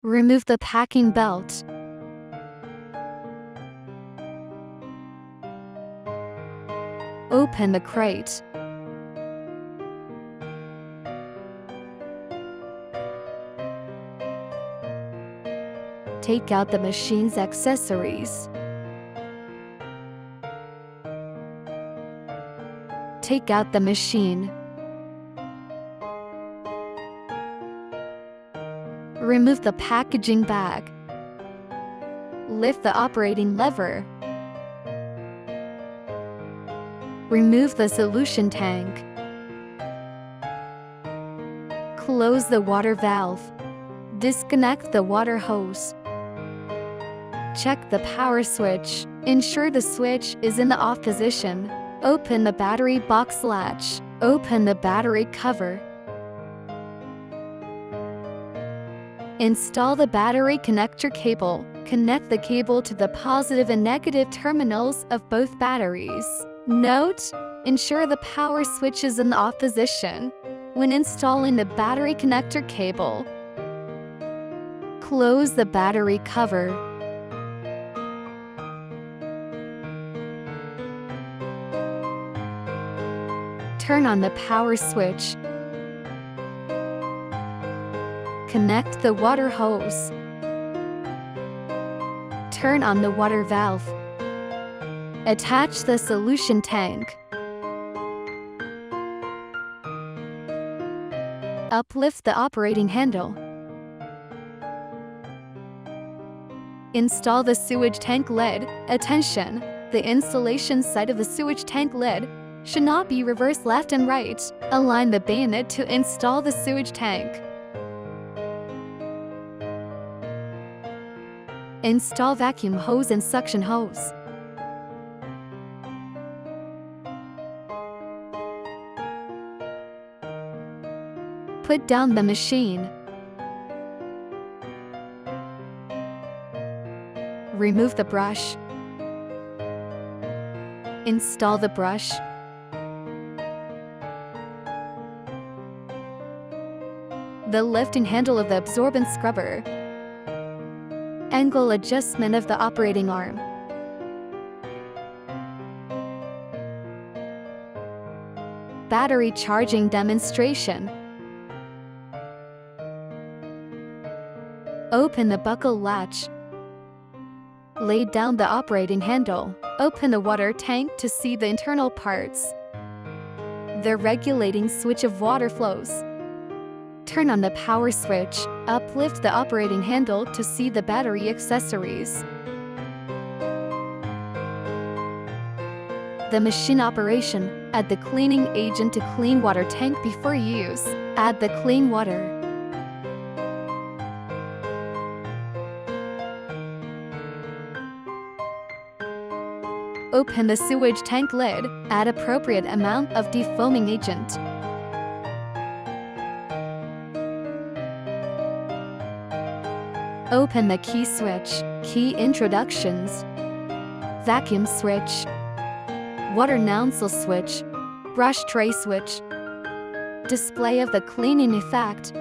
Remove the packing belt. Open the crate. Take out the machine's accessories. Take out the machine. Remove the packaging bag. Lift the operating lever. Remove the solution tank. Close the water valve. Disconnect the water hose. Check the power switch. Ensure the switch is in the off position. Open the battery box latch. Open the battery cover. Install the battery connector cable. Connect the cable to the positive and negative terminals of both batteries. Note: ensure the power switch is in the off position when installing the battery connector cable. Close the battery cover. Turn on the power switch. Connect the water hose. Turn on the water valve. Attach the solution tank. Uplift the operating handle. Install the sewage tank lid. Attention! The installation side of the sewage tank lid should not be reversed left and right. Align the bayonet to install the sewage tank. Install vacuum hose and suction hose. Put down the machine. Remove the brush. Install the brush. The lifting handle of the absorbent scrubber. Angle adjustment of the operating arm. Battery charging demonstration. Open the buckle latch. Lay down the operating handle. Open the water tank to see the internal parts. The regulating switch of water flows. Turn on the power switch. Uplift the operating handle to see the battery accessories. The machine operation. Add the cleaning agent to clean water tank before use. Add the clean water. Open the sewage tank lid. Add appropriate amount of defoaming agent. Open the key switch. Key introductions. Vacuum switch. Water nozzle switch. Brush tray switch. Display of the cleaning effect.